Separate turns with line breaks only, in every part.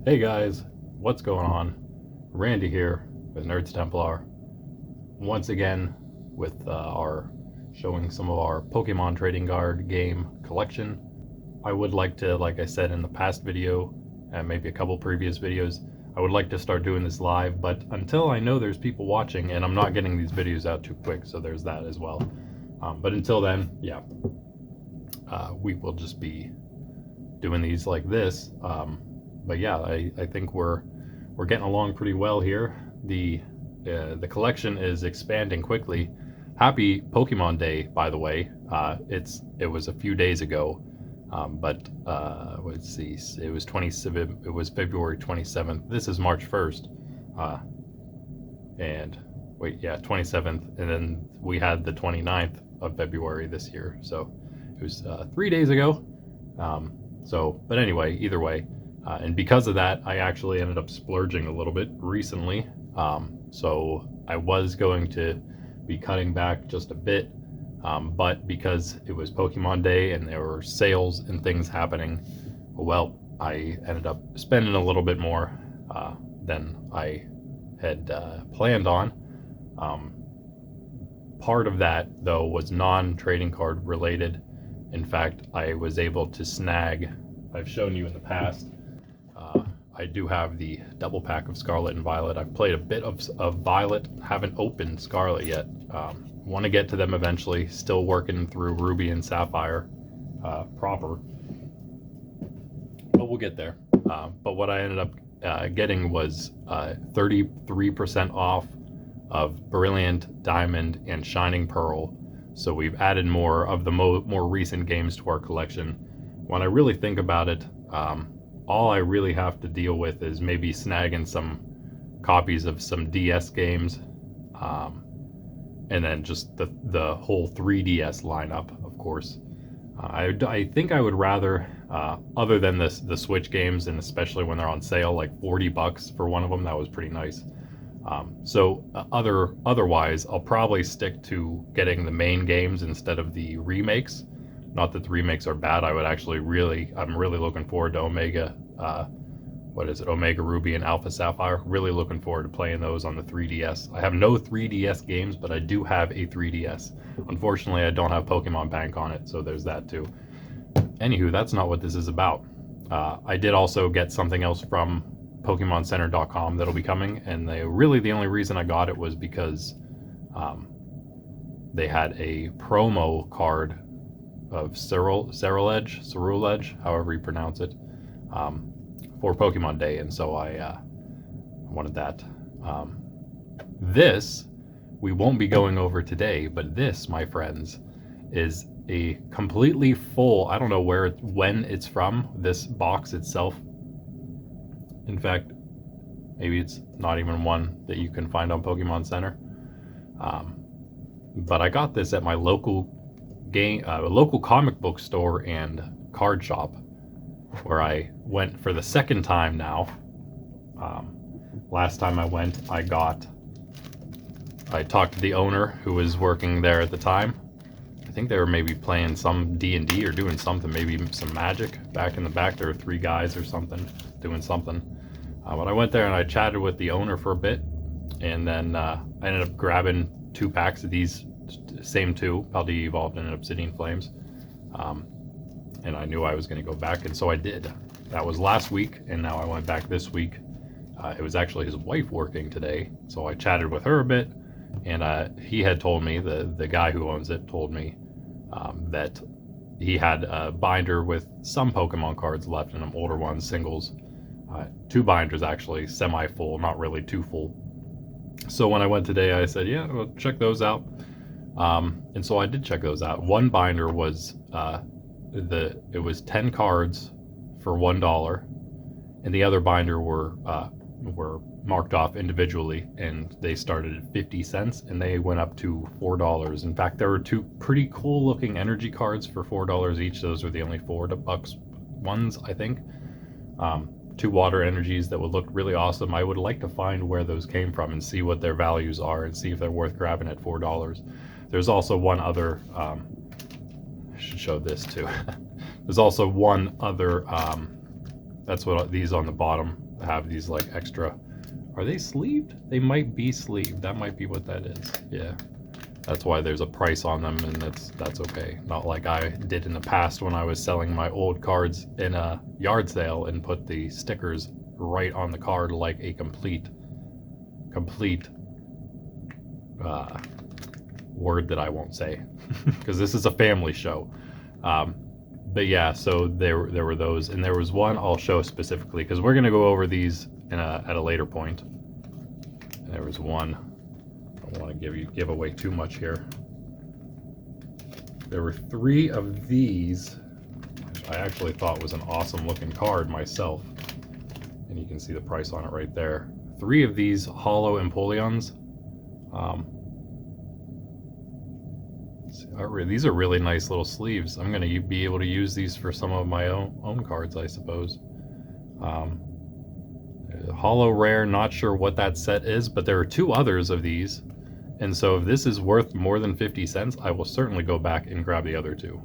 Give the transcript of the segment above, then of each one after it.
Hey guys, what's going on? Randy here with Nerds Templar. Once again with our showing some of our Pokemon trading card game collection. I would like to, like I said in the past video and maybe a couple previous videos, I would like to start doing this live, but until I know there's people watching, and I'm not getting these videos out too quick, so there's that as well. But until then, yeah, we will just be doing these like this. But yeah, I think we're getting along pretty well here. The collection is expanding quickly. Happy Pokemon Day, by the way. It was a few days ago, but let's see, it was February 27th. This is March 1st, and wait, yeah, 27th, and then we had the 29th of February this year. So it was 3 days ago. But anyway, either way. And because of that, I actually ended up splurging a little bit recently. So I was going to be cutting back just a bit, but because it was Pokemon Day and there were sales and things happening, well, I ended up spending a little bit more than I had planned on. Part of that, though, was non-trading card related. In fact, I was able to snag, I've shown you in the past, I do have the double pack of Scarlet and Violet. I've played a bit of Violet, haven't opened Scarlet yet. Want to get to them eventually, still working through Ruby and Sapphire proper. But we'll get there. But what I ended up getting was 33% off of Brilliant, Diamond, and Shining Pearl. So we've added more of the more recent games to our collection. When I really think about it, all I really have to deal with is maybe snagging some copies of some DS games, and then just the whole 3DS lineup, of course. I think I would rather, other than the Switch games, and especially when they're on sale, like $40 for one of them, that was pretty nice. Otherwise, I'll probably stick to getting the main games instead of the remakes. Not that the remakes are bad. I'm really looking forward to Omega, Omega Ruby and Alpha Sapphire. Really looking forward to playing those on the 3DS. I have no 3DS games, but I do have a 3DS. Unfortunately, I don't have Pokemon Bank on it, so there's that too. Anywho, that's not what this is about. I did also get something else from PokemonCenter.com that'll be coming, and the only reason I got it was because they had a promo card of Ceruledge, however you pronounce it, for Pokemon Day, and so I wanted that. This we won't be going over today, but this, my friends, is a completely full, I don't know when it's from, this box itself. In fact, maybe it's not even one that you can find on Pokemon Center. But I got this at my local comic book store and card shop, where I went for the second time now. Last time I went, I talked to the owner who was working there at the time. I think they were maybe playing some D&D or doing something, maybe some Magic. Back in the back, there were 3 guys or something doing something. But I went there and I chatted with the owner for a bit, and then I ended up grabbing 2 packs of these same 2 Paldea Evolved and Obsidian Flames, and I knew I was going to go back, and so I did. That was last week, and now I went back this week. It was actually his wife working today, so I chatted with her a bit, and he had told me, the guy who owns it told me that he had a binder with some Pokemon cards left in them, older ones, singles. 2 binders actually, semi-full, not really too full. So when I went today, I said, yeah, well, check those out. And so I did check those out. One binder was it was 10 cards for $1, and the other binder were marked off individually, and they started at 50 cents and they went up to $4. In fact, there were 2 pretty cool looking energy cards for $4 each. Those were the only $4 ones, I think. 2 water energies that would look really awesome. I would like to find where those came from and see what their values are and see if they're worth grabbing at $4. There's also one other, I should show this too. There's also one other, that's what these on the bottom have these like extra. Are they sleeved? They might be sleeved. That might be what that is. Yeah. That's why there's a price on them, and that's okay. Not like I did in the past when I was selling my old cards in a yard sale and put the stickers right on the card like a complete word that I won't say because this is a family show. But yeah, so there were those, and there was one I'll show specifically because we're gonna go over these at a later point. And there was one. I don't want to give away too much here. There were 3 of these, which I actually thought was an awesome looking card myself, and you can see the price on it right there. 3 of these hollow Empoleons. These are really nice little sleeves. I'm going to be able to use these for some of my own cards, I suppose. Hollow rare, not sure what that set is, but there are 2 others of these. And so if this is worth more than 50 cents, I will certainly go back and grab the other 2.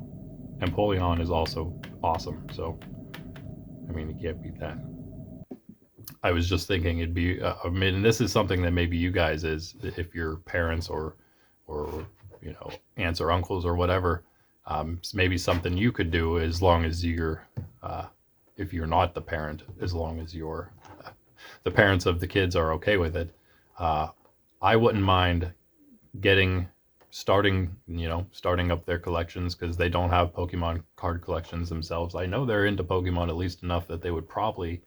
Empoleon is also awesome, so I mean, you can't beat that. I was just thinking it'd be, I mean, this is something that maybe you guys, if your parents or you know, aunts or uncles or whatever, maybe something you could do as long as you're, if you're not the parent, as long as you're the parents of the kids are okay with it. I wouldn't mind starting up their collections, because they don't have Pokemon card collections themselves. I know they're into Pokemon at least enough that they would probably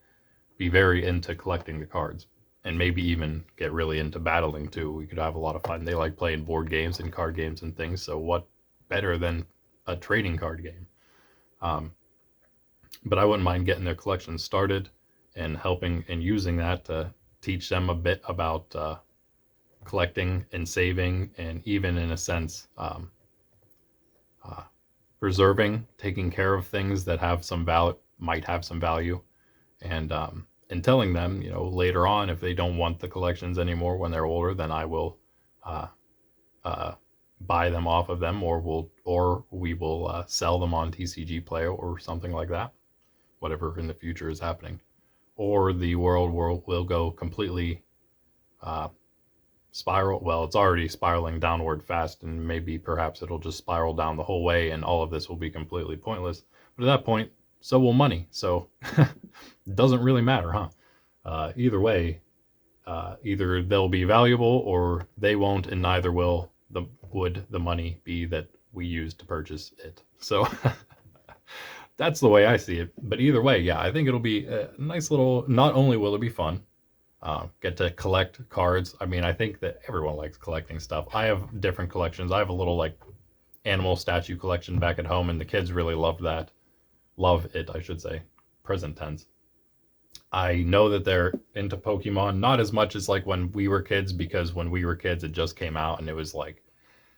be very into collecting the cards, and maybe even get really into battling too. We could have a lot of fun. They like playing board games and card games and things, so what better than a trading card game? But I wouldn't mind getting their collections started and helping and using that to teach them a bit about collecting and saving, and even in a sense preserving, taking care of things that have some value, might have some value, and telling them, you know, later on, if they don't want the collections anymore when they're older, then I will buy them off of them, or we will sell them on TCG Play or something like that, whatever in the future is happening. Or the world will go completely spiral. Well, it's already spiraling downward fast, and maybe perhaps it'll just spiral down the whole way, and all of this will be completely pointless. But at that point, so will money. So it doesn't really matter, huh? Either way, either they'll be valuable or they won't, and neither would the money be that we use to purchase it. So that's the way I see it. But either way, yeah, I think it'll be a nice little, not only will it be fun, get to collect cards. I mean, I think that everyone likes collecting stuff. I have different collections. I have a little like animal statue collection back at home, and the kids really love that. Love it, I should say, present tense. I know that they're into Pokemon, not as much as like when we were kids, because when we were kids, it just came out and it was like,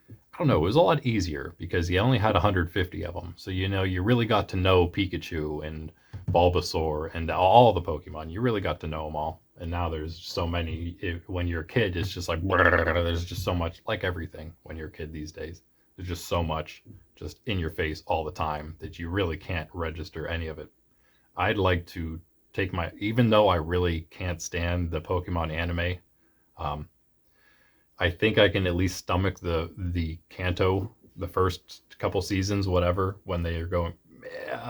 I don't know, it was a lot easier because you only had 150 of them. So, you know, you really got to know Pikachu and Bulbasaur and all the Pokemon. You really got to know them all. And now there's so many. When you're a kid, it's just like, there's just so much, like everything when you're a kid these days. There's just so much just in your face all the time that you really can't register any of it. I'd like to take even though I really can't stand the Pokemon anime, I think I can at least stomach the Kanto, the first couple seasons, whatever, when they are going,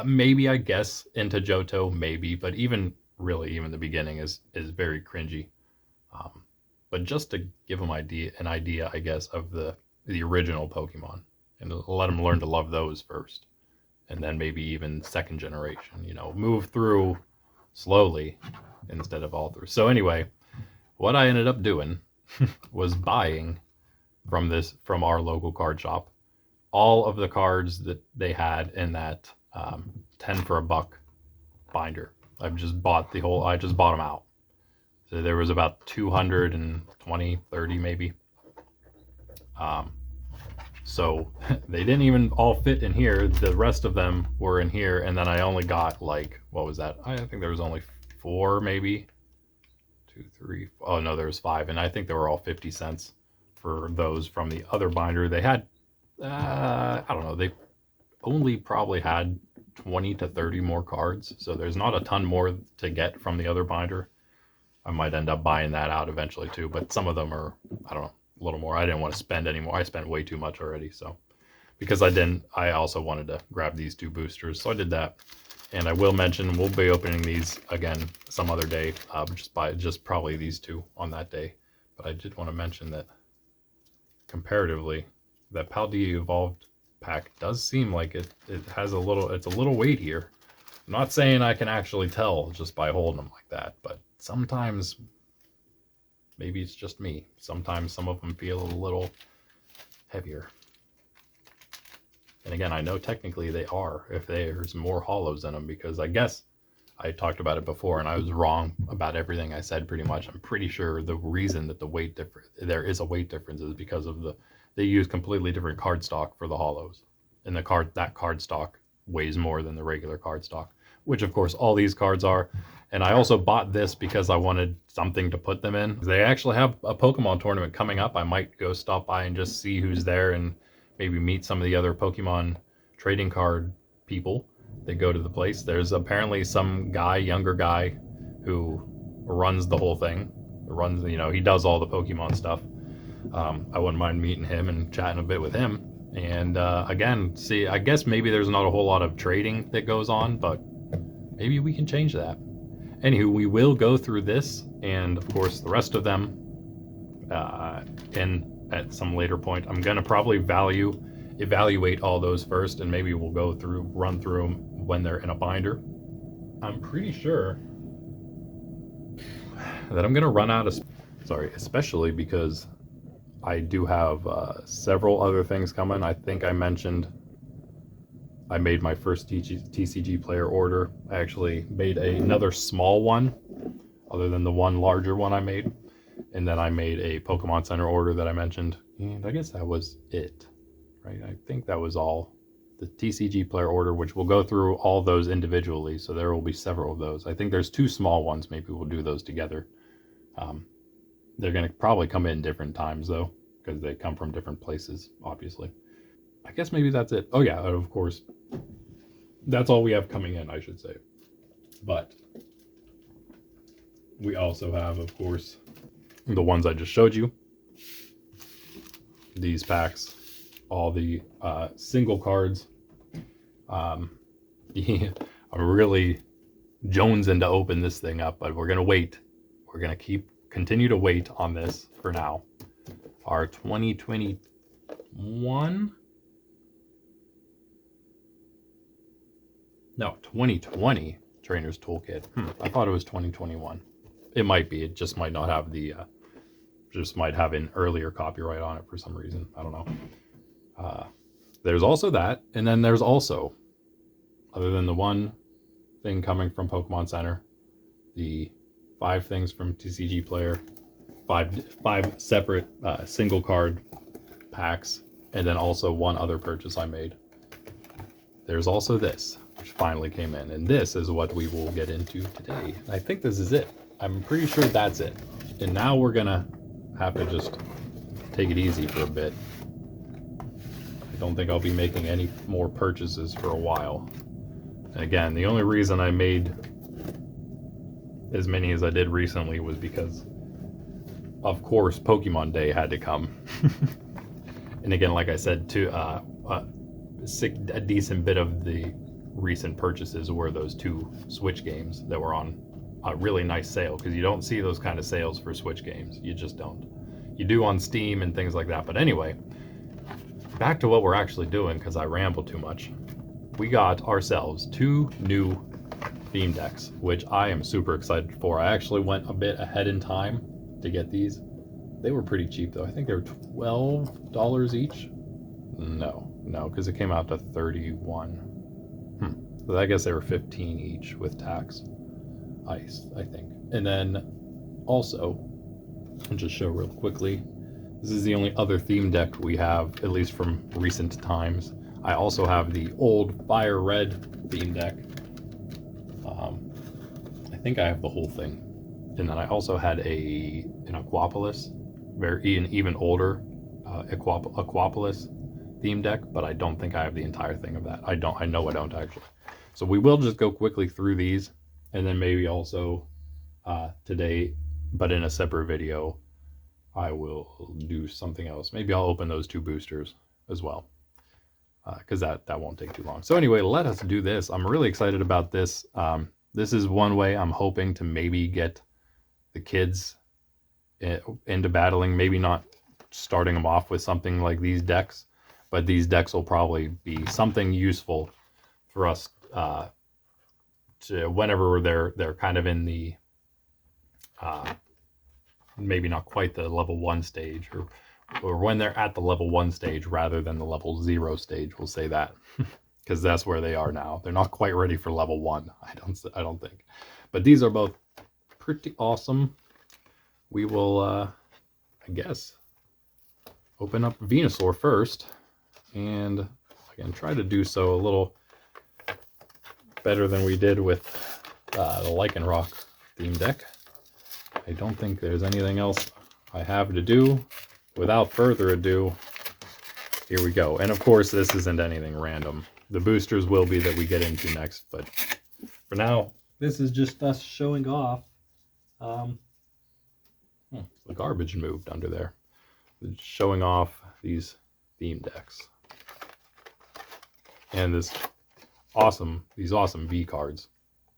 maybe I guess into Johto, maybe, but even the beginning is very cringy. But just to give them an idea, I guess, of the original Pokemon, and let them learn to love those first, and then maybe even second generation, you know, move through slowly instead of all through. So anyway, what I ended up doing was buying from our local card shop all of the cards that they had in that 10 for $1 binder. I just bought them out. So there was about 220, 30 maybe. So they didn't even all fit in here. The rest of them were in here, and then I only got like, what was that? I think there was only 4 maybe. 2, 3, oh no, there was 5, and I think they were all 50 cents for those from the other binder. They had, I don't know, they only probably had 20 to 30 more cards, so there's not a ton more to get from the other binder. I might end up buying that out eventually too, but some of them are, I don't know, a little more. I didn't want to spend anymore. I spent way too much already. So because I also wanted to grab these 2 boosters. So I did that. And I will mention, we'll be opening these again some other day, just probably these 2 on that day. But I did want to mention that comparatively, that Paldea Evolved pack does seem like it has it's a little weight here. I'm not saying I can actually tell just by holding them like that, but sometimes, maybe it's just me, sometimes some of them feel a little heavier. And again, I know technically they are, if there's more hollows in them, because I guess I talked about it before and I was wrong about everything I said pretty much. I'm pretty sure the reason that there is a weight difference is because of they use completely different cardstock for the hollows. And that cardstock weighs more than the regular cardstock, which of course all these cards are. And I also bought this because I wanted something to put them in. They actually have a Pokemon tournament coming up. I might go stop by and just see who's there and maybe meet some of the other Pokemon trading card people that go to the place. There's apparently some younger guy, who runs the whole thing. He does all the Pokemon stuff. I wouldn't mind meeting him and chatting a bit with him. And again, see, I guess maybe there's not a whole lot of trading that goes on, but maybe we can change that. Anywho, we will go through this and of course the rest of them at some later point. I'm gonna probably evaluate all those first, and maybe we'll run through them when they're in a binder. I'm pretty sure that I'm gonna run out of, especially because I do have several other things coming. I think I mentioned I made my first TCG player order. I actually made another small one, other than the one larger one I made. And then I made a Pokemon Center order that I mentioned. And I guess that was it, right? I think that was all. The TCG player order, which we'll go through all those individually. So there will be several of those. I think there's 2 small ones. Maybe we'll do those together. They're going to probably come in different times though, because they come from different places, obviously. I guess maybe that's it. Oh yeah, of course. That's all we have coming in, I should say. But we also have, of course, the ones I just showed you. These packs, all the single cards. Yeah, I'm really jonesing to open this thing up, but we're gonna wait. We're gonna continue to wait on this for now. Our 2021? No, 2020 Trainer's Toolkit. I thought it was 2021. It might be. It just might not have just might have an earlier copyright on it for some reason. I don't know. There's also that, and then there's also, other than the one thing coming from Pokemon Center, the 5 things from TCG Player, five separate single card packs, and then also one other purchase I made. There's also this, which finally came in, and this is what we will get into today. I think this is it. I'm pretty sure that's it. And now we're gonna have to just take it easy for a bit. I don't think I'll be making any more purchases for a while. And again, the only reason I made as many as I did recently was because, of course, Pokemon Day had to come. And again, like I said, a decent bit of the recent purchases were those 2 Switch games that were on a really nice sale, because you don't see those kind of sales for Switch games. You just don't. You do on Steam and things like that. But anyway, back to what we're actually doing, because I ramble too much. We got ourselves 2 new theme decks, which I am super excited for. I actually went a bit ahead in time to get these. They were pretty cheap though. I think they were $12 each. No, because it came out to 31. So I guess they were 15 each with tax. I think. And then also, I'll just show real quickly. This is the only other theme deck we have, at least from recent times. I also have the old Fire Red theme deck. I think I have the whole thing. And then I also had an Aquapolis, an even older Aquapolis theme deck, but I don't think I have the entire thing of that. I know I don't actually. So we will just go quickly through these, and then maybe also today but in a separate video, I will do something else. Maybe I'll open those 2 boosters as well, because that won't take too long. So anyway, let us do this. I'm really excited about this. This is one way I'm hoping to maybe get the kids into battling. Maybe not starting them off with something like these decks, but these decks will probably be something useful for us to whenever they're kind of in the maybe not quite the level 1 stage, or when they're at the level 1 stage rather than the level 0 stage. We'll say that because that's where they are now. They're not quite ready for level 1. I don't think. But these are both pretty awesome. We will, I guess, open up Venasaur first, and again try to do so a little better than we did with the Lycanroc theme deck. I don't think there's anything else I have to do. Without further ado, here we go. And of course, this isn't anything random. The boosters will be that we get into next, but for now, this is just us showing off. The garbage moved under there. Showing off these theme decks. And these awesome V cards.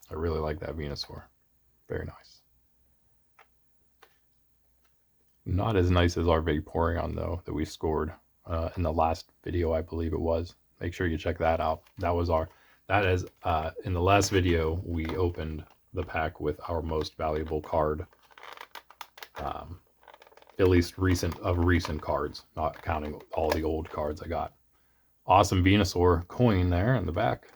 I really like that Venusaur. Very nice. Not as nice as our Vaporeon though, that we scored in the last video, I believe it was. Make sure you check that out. That is in the last video we opened the pack with our most valuable card. At least recent cards, not counting all the old cards I got. Awesome Venusaur coin there in the back.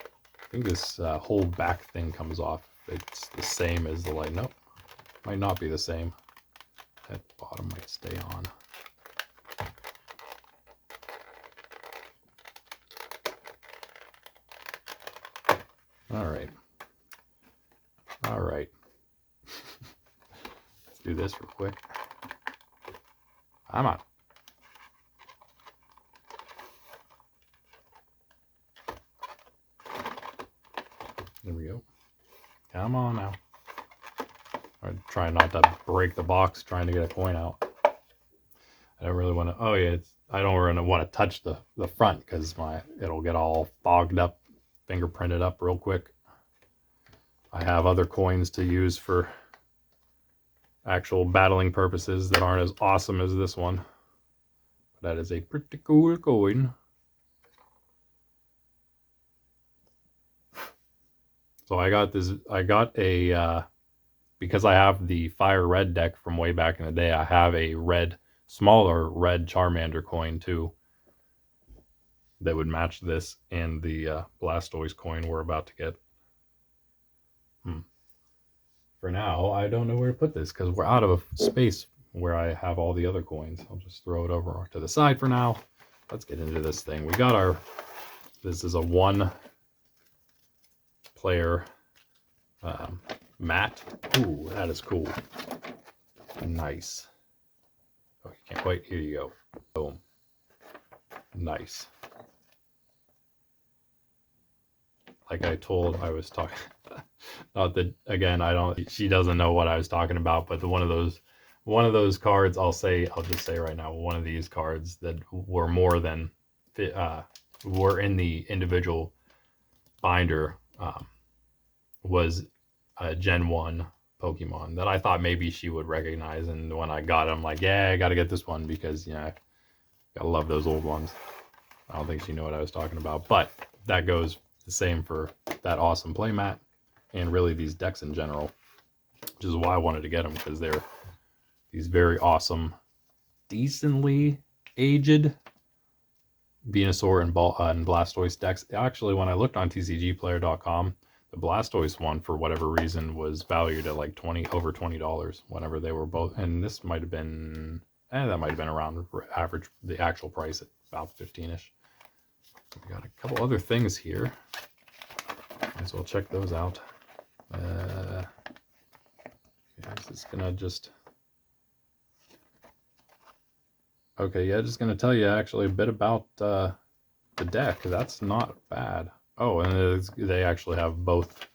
I think this whole back thing comes off. It's the same as the light. Nope, might not be the same. That bottom might stay on. All right. Let's do this real quick. Come on. There we go. Come on now. I try not to break the box trying to get a coin out. I don't really want to. Oh yeah, I don't really want to touch the front because it'll get all fogged up, fingerprinted up real quick. I have other coins to use for actual battling purposes that aren't as awesome as this one. But that is a pretty cool coin. So I got a because I have the Fire Red deck from way back in the day, I have a smaller red Charmander coin too that would match this and the Blastoise coin we're about to get. For now, I don't know where to put this because we're out of space where I have all the other coins. I'll just throw it over to the side for now. Let's get into this thing. We got this is a 1-player mat. Ooh, that is cool. Nice. Oh, you can't quite. Here you go. Boom. Nice. Like I was talking. Not that again. She doesn't know what I was talking about. But one of those cards. I'll just say right now. One of these cards that were more than were in the individual binder was a Gen 1 Pokemon that I thought maybe she would recognize, and when I got it, I'm like, yeah, I gotta get this one because I gotta love those old ones. I don't think she knew what I was talking about, but that goes the same for that awesome playmat and really these decks in general, which is why I wanted to get them, because they're these very awesome, decently aged Venusaur and Blastoise decks. Actually, when I looked on TCGplayer.com, the Blastoise one, for whatever reason, was valued at like over $20 whenever they were both. And this might have been, that might have been around the actual price at about 15-ish. We got a couple other things here. Might as well check those out. Yeah, this is gonna just. Okay, yeah, just gonna tell you actually a bit about the deck. That's not bad. Oh, and they actually have both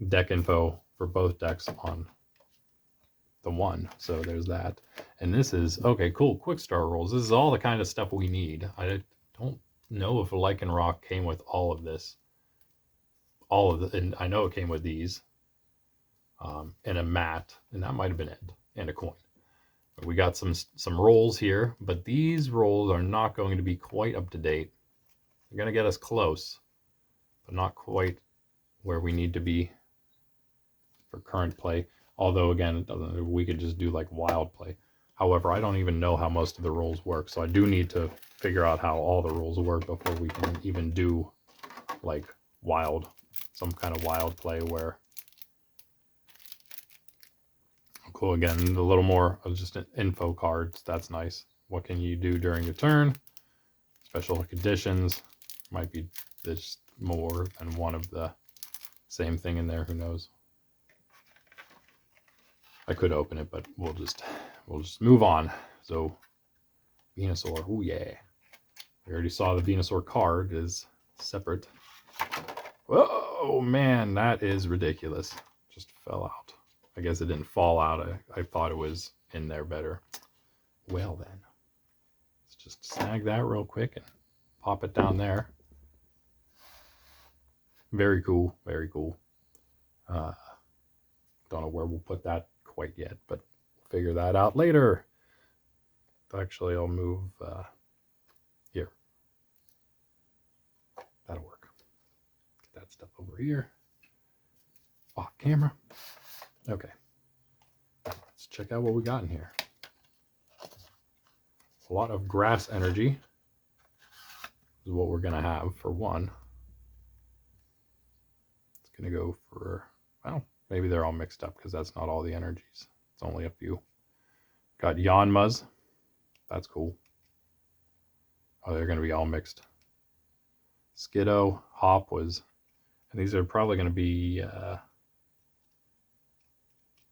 deck info for both decks on the one. So there's that. And this is, okay, cool, quick start rolls. This is all the kind of stuff we need. I don't know if Lycanroc came with all of this. And I know it came with these. And a mat, and that might have been it, and a coin. But we got some rolls here, but these rolls are not going to be quite up to date. They're going to get us close, but not quite where we need to be for current play. Although, again, it doesn't, we could just do like wild play. However, I don't even know how most of the rules work, so I do need to figure out how all the rules work before we can even do like wild, some kind of wild play where... Cool, again, a little more of just an info cards. That's nice. What can you do during your turn? Special conditions. Might be just more than one of the same thing in there. Who knows? I could open it, but we'll just move on. So Venasaur, oh yeah. We already saw the Venusaur card is separate. Whoa, man, that is ridiculous. Just fell out. I guess it didn't fall out. I thought it was in there better. Well then, let's just snag that real quick and pop it down there. Very cool, very cool. Don't know where we'll put that quite yet, but we'll figure that out later. Actually, I'll move here. That'll work. Get that stuff over here. Off camera. Okay. Let's check out what we got in here. A lot of grass energy is what we're going to have for one. It's going to go for, well, maybe they're all mixed up because that's not all the energies. It's only a few. Got Yanmas. That's cool. Oh, they're going to be all mixed. Skiddo, Hop was, and these are probably going to be,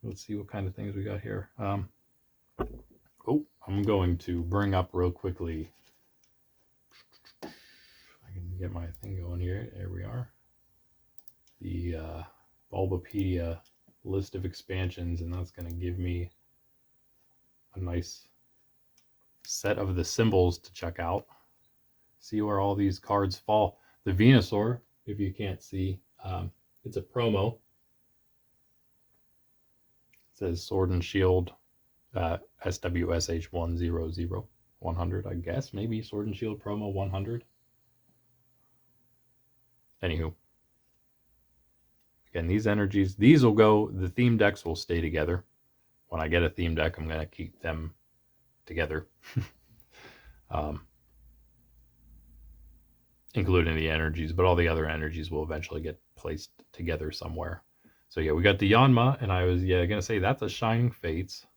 let's see what kind of things we got here. Oh, I'm going to bring up real quickly. I can get my thing going here. There we are. The Bulbapedia list of expansions, and that's going to give me a nice set of the symbols to check out. See where all these cards fall. The Venusaur, if you can't see, it's a promo. It says Sword and Shield SWSH 100, I guess. Maybe Sword and Shield promo 100. Anywho. Again, these energies, these will go, the theme decks will stay together. When I get a theme deck, I'm going to keep them together. Including the energies, but all the other energies will eventually get placed together somewhere. So yeah, we got the Yanma, and I was going to say that's a Shining Fates.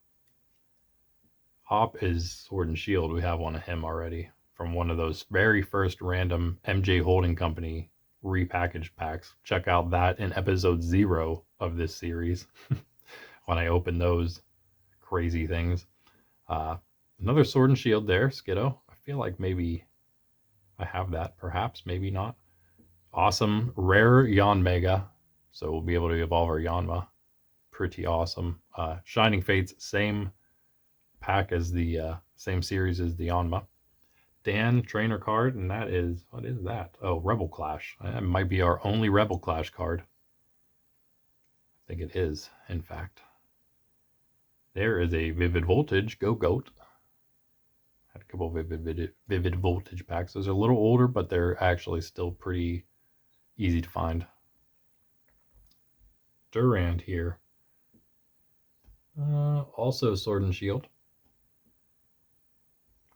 Hop is Sword and Shield. We have one of him already from one of those very first random MJ Holding Company repackaged packs. Check out that in episode 0 of this series when I open those crazy things. Another Sword and Shield there, Skiddo. I feel like maybe I have that, perhaps, maybe not. Awesome, rare Yanmega, so we'll be able to evolve our Yanma. Pretty awesome. Shining Fates, same pack as the same series as the Yanma. Dan trainer card, and that is, what is that? Oh, Rebel Clash. That might be our only Rebel Clash card. I think it is, in fact. There is a Vivid Voltage, Go Goat. Had a couple of vivid Voltage packs. Those are a little older, but they're actually still pretty easy to find. Durant here. Also Sword and Shield.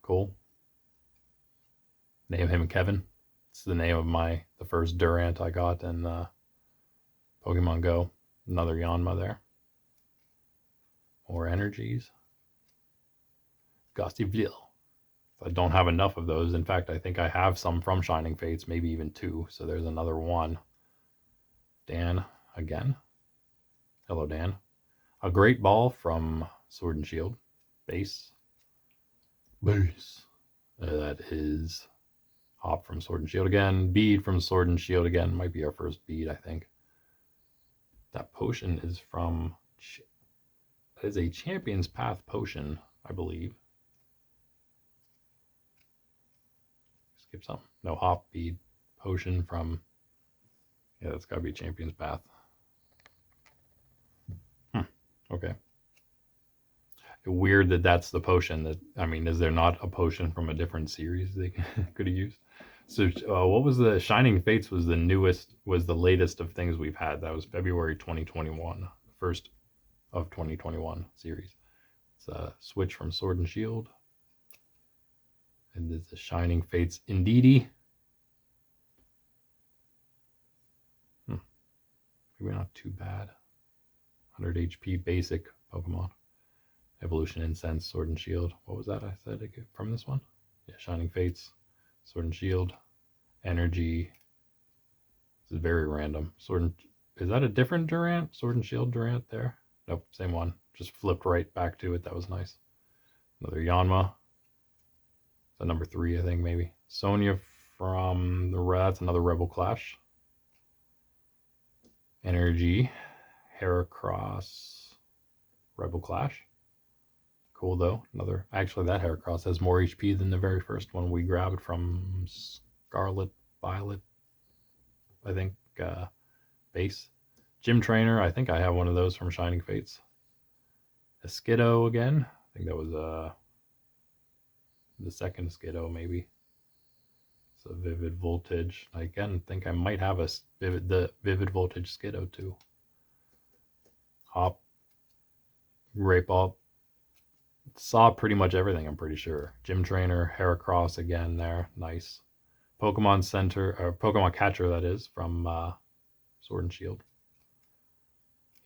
Cool. Name him Kevin. It's the name of the first Durant I got in Pokemon Go. Another Yanma there. More energies. Gossiville. I don't have enough of those. In fact, I think I have some from Shining Fates, maybe even 2. So there's another one. Dan again. Hello, Dan. A Great Ball from Sword and Shield. Base. That is Hop from Sword and Shield again. Bead from Sword and Shield again. Might be our first bead, I think. That potion is from... That is a Champion's Path potion, I believe. Skip some. No, hop bead potion from... Yeah, that's got to be Champion's Path. Okay. Weird that that's the potion that... I mean, is there not a potion from a different series they could have used? So what was the... Shining Fates was the newest, was the latest of things we've had. That was February 2021. First of 2021 series. It's a switch from Sword and Shield. And there's the Shining Fates Indeedee. Maybe not too bad. 100 HP basic Pokemon. Evolution Incense, Sword and Shield. What was that I said from this one? Yeah, Shining Fates, Sword and Shield, Energy. This is very random. Is that a different Durant? Sword and Shield Durant there? Nope, same one. Just flipped right back to it. That was nice. Another Yanma. Is that number 3, I think, maybe. Sonya from that's another Rebel Clash. Energy. Heracross. Rebel Clash. Cool though. Another. Actually, that Heracross has more HP than the very first one we grabbed from Scarlet Violet. I think base. Gym Trainer. I think I have one of those from Shining Fates. A Skiddo again. I think that was the second Skiddo maybe. So Vivid Voltage. I again think I might have the Vivid Voltage Skiddo too. Hop. Grape Up. Saw pretty much everything, I'm pretty sure. Gym Trainer, Heracross again there. Nice. Pokemon Center, or Pokemon Catcher, that is, from Sword and Shield.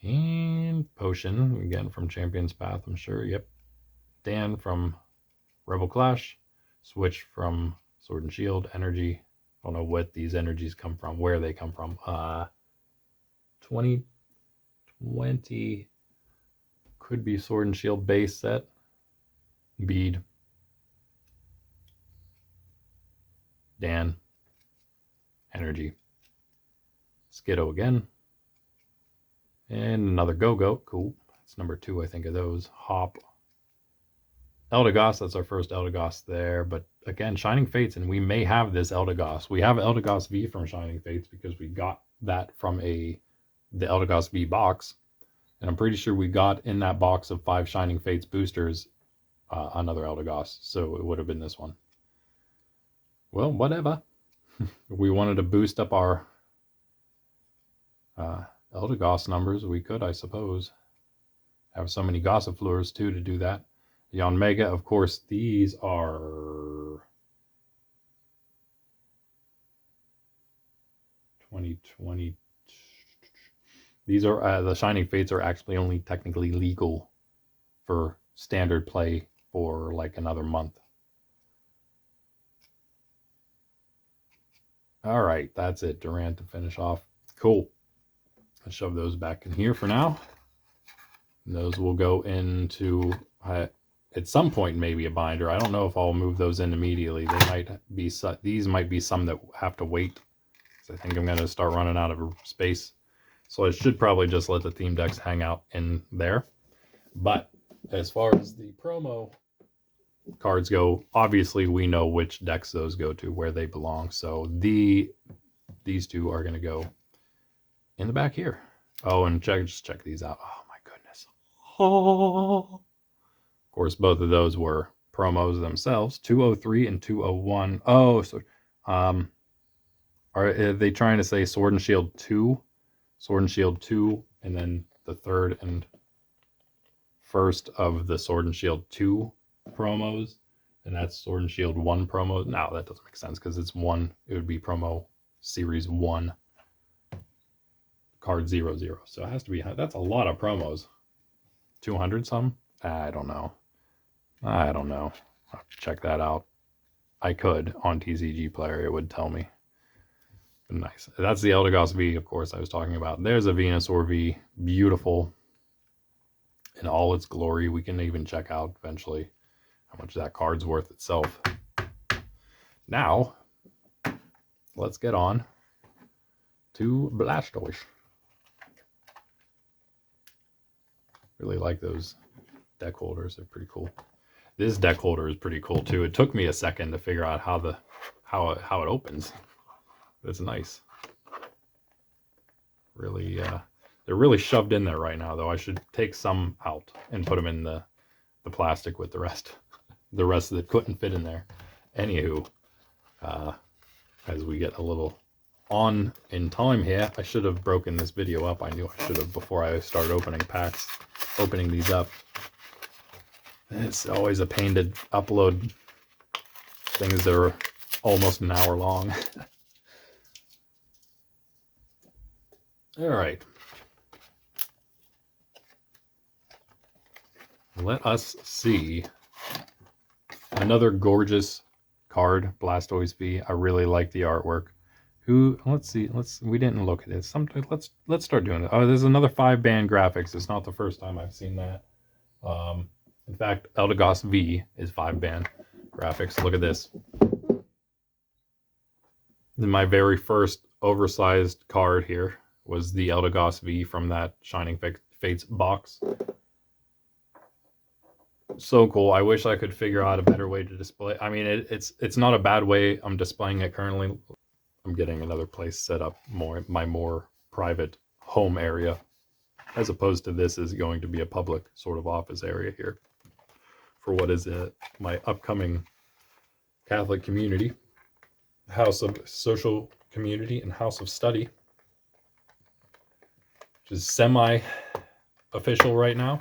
And Potion, again from Champion's Path, I'm sure. Yep. Dan from Rebel Clash. Switch from Sword and Shield. Energy. I don't know what these energies come from, where they come from. 2020 could be Sword and Shield base set. Bead. Dan. Energy. Skiddo again. And another Go-Go. Cool. That's number 2, I think, of those. Hop. Eldegoss. That's our first Eldegoss there. But again, Shining Fates, and we may have this Eldegoss. We have Eldegoss V from Shining Fates because we got that from the Eldegoss V box. And I'm pretty sure we got in that box of 5 Shining Fates boosters another Eldegoss. So it would have been this one. Well, whatever. We wanted to boost up our Eldegoss numbers. We could, I suppose. Have so many Gossifleurs too to do that. Yanmega, of course, these are 2020. These are the Shining Fates are actually only technically legal for standard play for like another month. All right, that's it. Durant to finish off. Cool. I'll shove those back in here for now. And those will go into at some point maybe a binder. I don't know if I'll move those in immediately. They might be these might be some that have to wait. I think I'm going to start running out of space. So I should probably just let the theme decks hang out in there. But as far as the promo cards go, obviously we know which decks those go to, where they belong. So these 2 are going to go in the back here. Oh, and just check these out. Oh my goodness. Oh. Of course, both of those were promos themselves. 203 and 201. Oh, so are they trying to say Sword and Shield 2? Sword and Shield 2, and then the third and first of the Sword and Shield 2 promos, and that's Sword and Shield 1 promo. No, that doesn't make sense because it's 1. It would be promo series 1, card 00. So it has to be, that's a lot of promos. 200 some? I don't know. I'll have to check that out. I could on TCG Player, it would tell me. But nice. That's the Eldegoss V, of course, I was talking about. There's a Venusaur V, beautiful in all its glory. We can even check out eventually how much that card's worth itself. Now, let's get on to Blastoise. Really like those deck holders. They're pretty cool. This deck holder is pretty cool too. It took me a second to figure out how it opens. It's nice. Really, they're really shoved in there right now, though. I should take some out and put them in the plastic with the rest. The rest that couldn't fit in there. Anywho, as we get a little on in time here, I should have broken this video up. I knew I should have before I started opening packs, opening these up. It's always a pain to upload things that are almost an hour long. All right. Let us see another gorgeous card, Blastoise V. I really like the artwork. Let's see, we didn't look at this. Let's start doing it. Oh, there's another 5-band graphics. It's not the first time I've seen that. In fact, Eldegoss V is 5-band graphics. Look at this. My very first oversized card here was the Eldegoss V from that Shining Fates box. So cool. I wish I could figure out a better way to display. I mean, it's not a bad way I'm displaying it currently. I'm getting another place set up, my more private home area, as opposed to this is going to be a public sort of office area here for what is my upcoming Catholic community, house of social community and house of study, which is semi-official right now.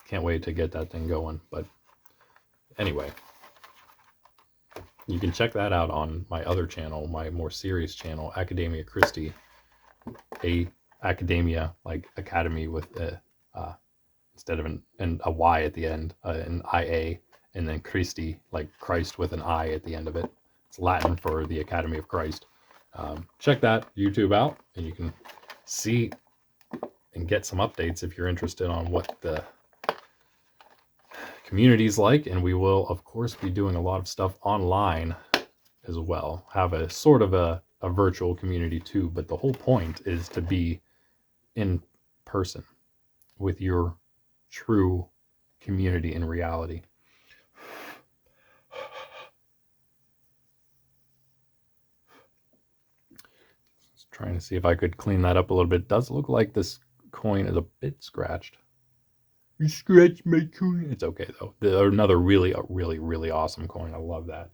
Can't wait to get that thing going. But anyway, you can check that out on my other channel, my more serious channel, Academia Christi, Academia, like academy with instead of a Y at the end, an IA, and then Christi, like Christ with an I at the end of it. It's Latin for the Academy of Christ. Check that YouTube out, and you can see and get some updates if you're interested on what the community's like. And we will, of course, be doing a lot of stuff online as well. Have a sort of a virtual community too, but the whole point is to be in person with your true community in reality. Just trying to see if I could clean that up a little bit. It does look like this coin is a bit scratched. You scratched my coin. It's okay though. Another really awesome coin. I love that.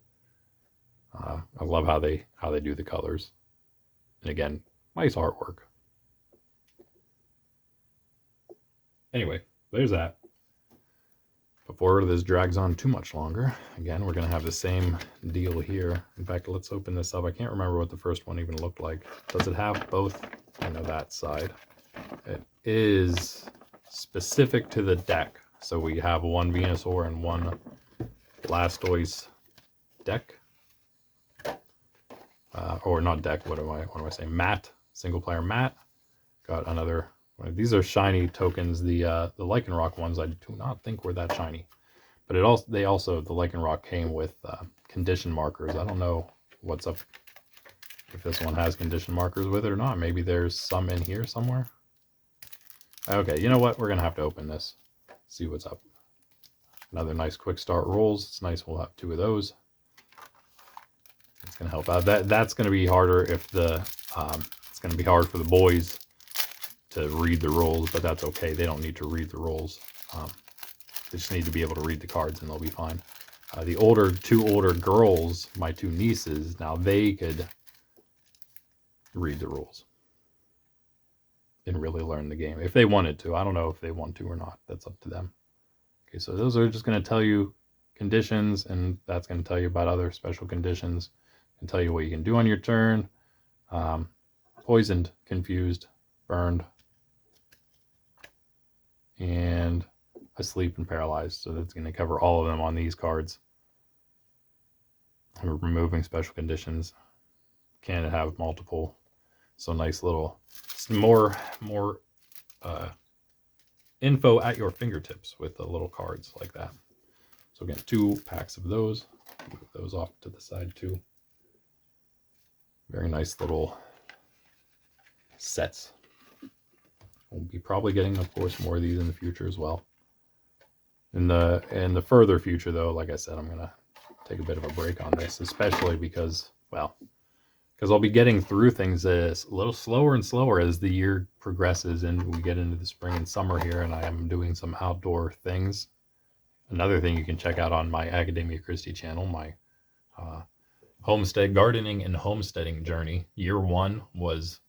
I love how they do the colors. And again, nice artwork. Anyway, there's that. Before this drags on too much longer, again, we're going to have the same deal here. In fact, let's open this up. I can't remember what the first one even looked like. Does it have both? I know that side. It is specific to the deck. So we have one Venasaur and one Blastoise deck. Or not deck, what am I saying? Mat, single player mat. Got another. These are shiny tokens. The Lycanroc ones I do not think were that shiny. But the Lycanroc came with condition markers. I don't know what's up if this one has condition markers with it or not. Maybe there's some in here somewhere. Okay, you know what? We're going to have to open this. See what's up. Another nice quick start rolls. It's nice we'll have 2 of those. It's going to help out. That's going to be harder if it's going to be hard for the boys to read the rolls, but that's okay. They don't need to read the rolls. They just need to be able to read the cards and they'll be fine. The 2 older girls, my 2 nieces, now they could read the rules and really learn the game if they wanted to. I don't know if they want to or not. That's up to them. Okay, so those are just going to tell you conditions, and that's going to tell you about other special conditions and tell you what you can do on your turn. Poisoned, confused, burned, and asleep and paralyzed. So that's going to cover all of them on these cards. We're removing special conditions. Can have multiple. So nice little, more info at your fingertips with the little cards like that. So again, 2 packs of those. Move those off to the side too. Very nice little sets. We'll be probably getting, of course, more of these in the future as well. In the further future, though, like I said, I'm gonna take a bit of a break on this, especially because, well, because I'll be getting through things a little slower and slower as the year progresses and we get into the spring and summer here, and I am doing some outdoor things. Another thing you can check out on my Academia Christi channel, my homestead gardening and homesteading journey. Year 1 was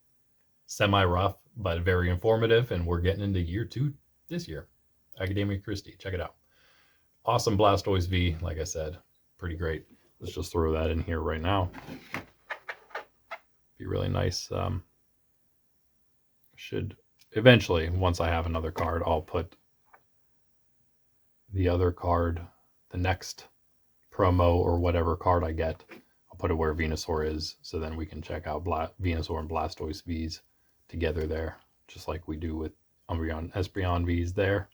semi-rough, but very informative, and we're getting into year 2 this year. Academia Christi, check it out. Awesome Blastoise V, like I said, pretty great. Let's just throw that in here right now. Be really nice. Should eventually, once I have another card, I'll put the other card, the next promo or whatever card I get, I'll put it where Venusaur is, so then we can check out Venusaur and Blastoise Vs together there, just like we do with Umbreon, Espeon Vs there.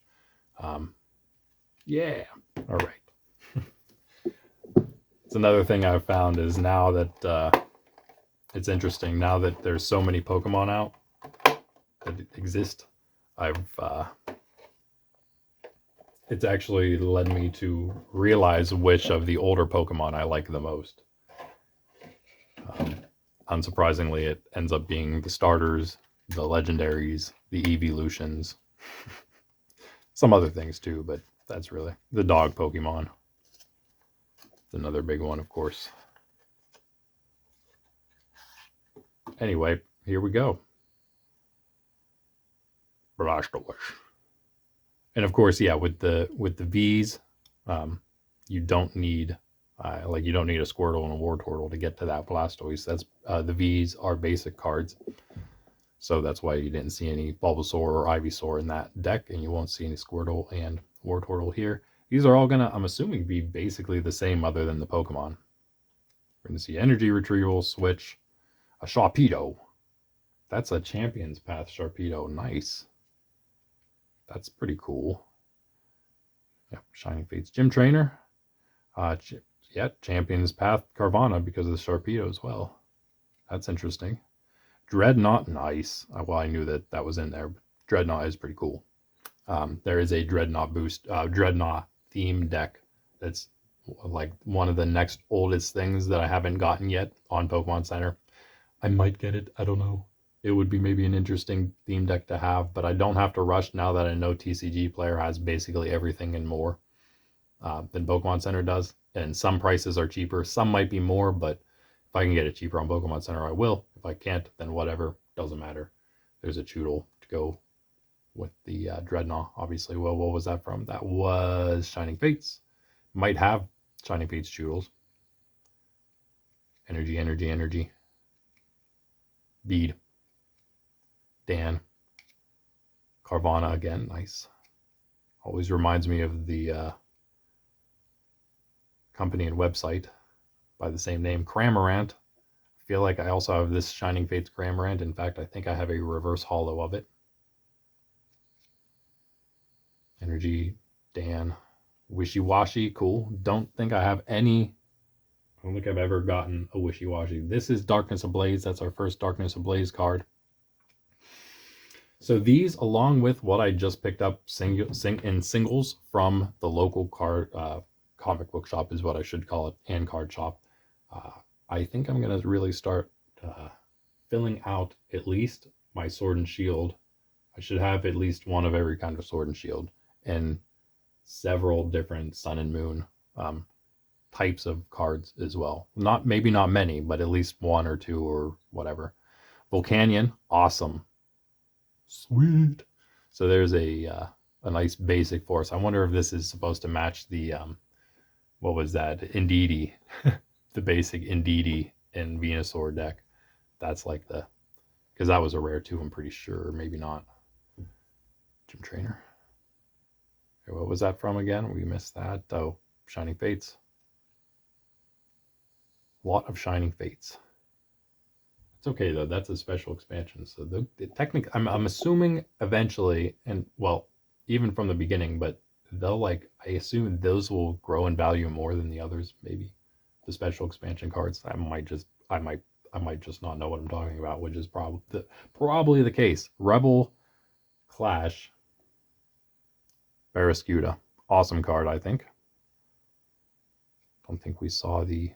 Yeah, all right. It's another thing I've found is now that it's interesting, now that there's so many Pokemon out that exist, it's actually led me to realize which of the older Pokemon I like the most. Unsurprisingly, it ends up being the starters, the legendaries, the evolutions, some other things too, but that's really the dog Pokemon. It's another big one, of course. Anyway, here we go. Blastoise. And of course, yeah, with the V's, you don't need you don't need a Squirtle and a Wartortle to get to that Blastoise. That's the V's are basic cards, so that's why you didn't see any Bulbasaur or Ivysaur in that deck, and you won't see any Squirtle and Wartortle here. These are all gonna, I'm assuming, be basically the same other than the Pokemon. We're gonna see Energy Retrieval, Switch, a Sharpedo. That's a Champion's Path Sharpedo. Nice. That's pretty cool. Yep, Shining Fates Gym Trainer. Yeah, Champion's Path Carvana because of the Sharpedo as well. That's interesting. Dreadnought, nice. Well, I knew that was in there. Dreadnought is pretty cool. There is a Dreadnought Dreadnought theme deck that's like one of the next oldest things that I haven't gotten yet on Pokemon Center. I might get it. I don't know. It would be maybe an interesting theme deck to have, but I don't have to rush now that I know TCG Player has basically everything and more than Pokemon Center does. And some prices are cheaper. Some might be more, but if I can get it cheaper on Pokemon Center, I will. If I can't, then whatever. Doesn't matter. There's a Choodle to go with the Dreadnought, obviously. Well, what was that from? That was Shining Fates. Might have Shining Fates Choodles. Energy, energy, energy. Bead. Dan. Carvana again, nice. Always reminds me of the company and website by the same name, Cramorant. I feel like I also have this Shining Fates Cramorant. In fact, I think I have a reverse holo of it. Energy, Dan. Wishy-Washy, cool. Don't think I have any. I don't think I've ever gotten a Wishy-Washy. This is Darkness Ablaze. That's our first Darkness Ablaze card. So these, along with what I just picked up in singles from the local comic book shop is what I should call it, and card shop. I think I'm going to really start filling out at least my Sword and Shield. I should have at least one of every kind of Sword and Shield and several different Sun and Moon types of cards as well. Maybe not many, but at least one or two or whatever. Volcanion, awesome. Sweet. So there's a nice basic force. I wonder if this is supposed to match the what was that? Indeedee. The basic Indeedee in Venusaur deck. That's like because that was a rare too, I'm pretty sure. Maybe not. Gym Trainer. Okay, what was that from again? We missed that. Oh, Shining Fates. A lot of Shining Fates. It's okay though. That's a special expansion. So the technique, I'm assuming eventually, and well, even from the beginning, but they'll I assume those will grow in value more than the others. Maybe the special expansion cards. I might just not know what I'm talking about, which is probably the case. Rebel Clash. Barraskewda. Awesome card, I think. Don't think we saw the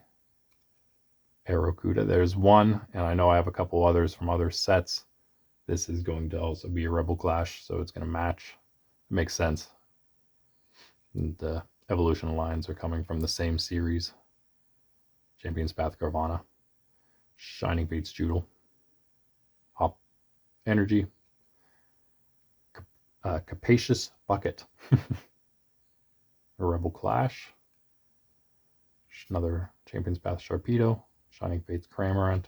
Arrokuda. There's one, and I know I have a couple others from other sets. This is going to also be a Rebel Clash, so it's going to match. It makes sense. And the evolution lines are coming from the same series. Champion's Path Carvana. Shining Fates Judel. Hop Energy. Capacious Bucket. A Rebel Clash. Another Champion's Path Sharpedo. Shining Fates Cramorant.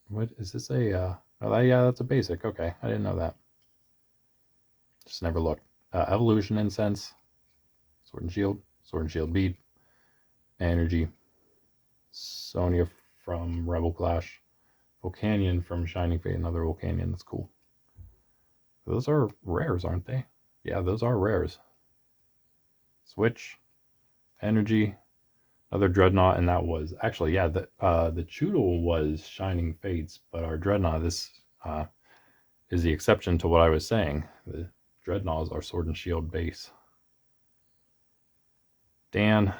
What is this a yeah, that's a basic. Okay, I didn't know that. Just never looked. Evolution Incense. Sword and Shield Bead. Energy. Sonia from Rebel Clash. Volcanion from Shining Fate, another Volcanion. That's cool. Those are rares, aren't they? Yeah, those are rares. Switch. Energy. Another Dreadnought, and that was actually, yeah, the Choodle was Shining Fates, but our Dreadnought, this is the exception to what I was saying. The Dreadnoughts are Sword and Shield base. Dan.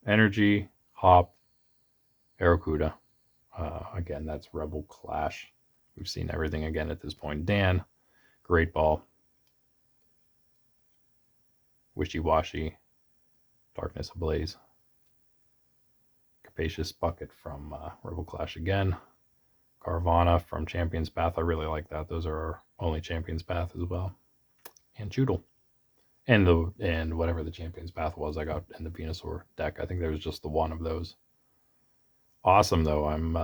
Energy. Hop. Arrokuda. Again, that's Rebel Clash. We've seen everything again at this point. Dan. Great Ball. Wishy Washy. Darkness Ablaze. Capacious Bucket from Rebel Clash again. Carvana from Champion's Path. I really like that. Those are our only Champion's Path as well. And Choodle. And whatever the Champion's Path was I got in the Venasaur deck. I think there was just the one of those. Awesome, though. I'm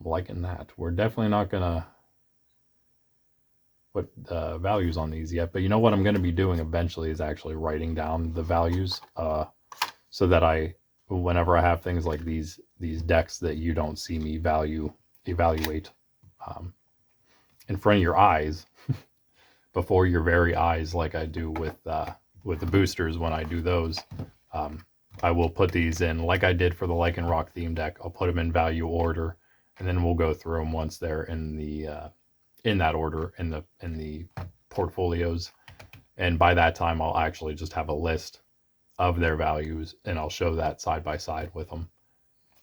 liking that. We're definitely not going to put values on these yet. But you know what I'm going to be doing eventually is actually writing down the values so that whenever I have things like these decks that you don't see me evaluate in front of your eyes, before your very eyes, like I do with the boosters when I do those, I will put these in like I did for the Lycanroc theme deck. I'll put them in value order, and then we'll go through them once they're in that order in the portfolios. And by that time, I'll actually just have a list of their values, and I'll show that side by side with them,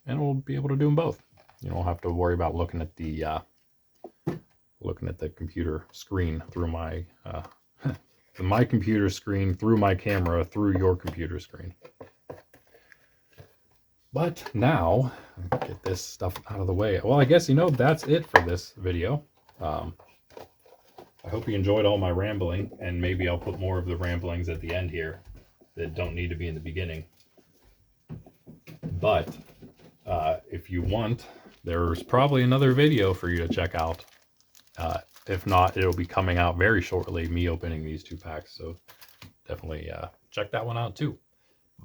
and we'll be able to do them both. You don't have to worry about looking at the computer screen through my my computer screen through my camera through your computer screen. But now, get this stuff out of the way. Well, I guess, that's it for this video. I hope you enjoyed all my rambling, and maybe I'll put more of the ramblings at the end here that don't need to be in the beginning. But if you want, there's probably another video for you to check out. If not, it'll be coming out very shortly, me opening these 2 packs. So definitely check that one out too.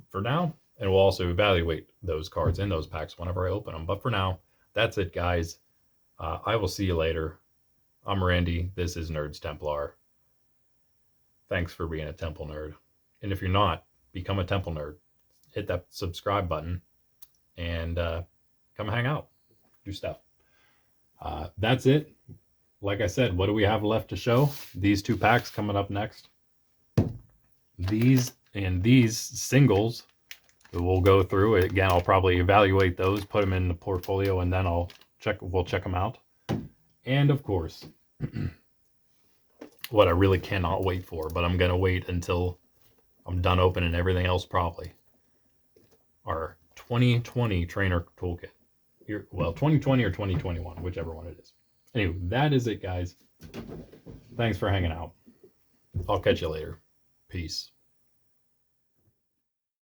For now, and we'll also evaluate those cards in those packs whenever I open them. But for now, that's it, guys. I will see you later. I'm Randy. This is Nerds Templar. Thanks for being a Temple nerd. And if you're not, become a Temple nerd. Hit that subscribe button and come hang out. Do stuff. That's it. Like I said, what do we have left to show? These 2 packs coming up next. These singles we'll go through. Again, I'll probably evaluate those, put them in the portfolio, and then we'll check them out. And of course, what I really cannot wait for, but I'm going to wait until I'm done opening everything else probably, our 2020 Trainer Toolkit. Well, 2020 or 2021, whichever one it is. Anyway, that is it, guys. Thanks for hanging out. I'll catch you later. Peace.